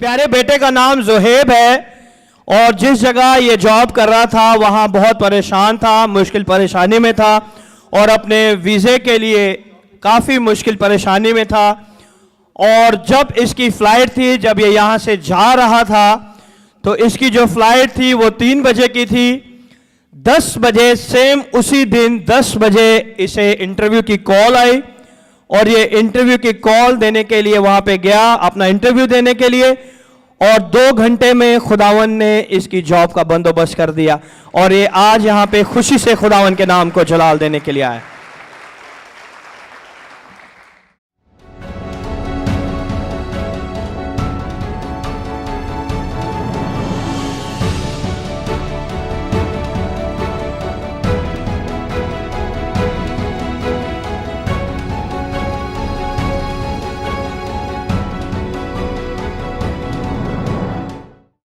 प्यारे बेटे का नाम ज़ुहैब है और जिस जगह ये जॉब कर रहा था वहाँ बहुत परेशान था, मुश्किल परेशानी में था और अपने वीज़े के लिए काफ़ी मुश्किल परेशानी में था। और जब इसकी फ़्लाइट थी, जब ये यहाँ से जा रहा था, तो इसकी जो फ़्लाइट थी वो 3 बजे की थी। 10 बजे सेम उसी दिन 10 बजे इसे इंटरव्यू की कॉल आई और ये इंटरव्यू की कॉल देने के लिए वहाँ पे गया, अपना इंटरव्यू देने के लिए, और 2 घंटे में खुदावन ने इसकी जॉब का बंदोबस्त कर दिया और ये आज यहाँ पे खुशी से खुदावन के नाम को जलाल देने के लिए आया।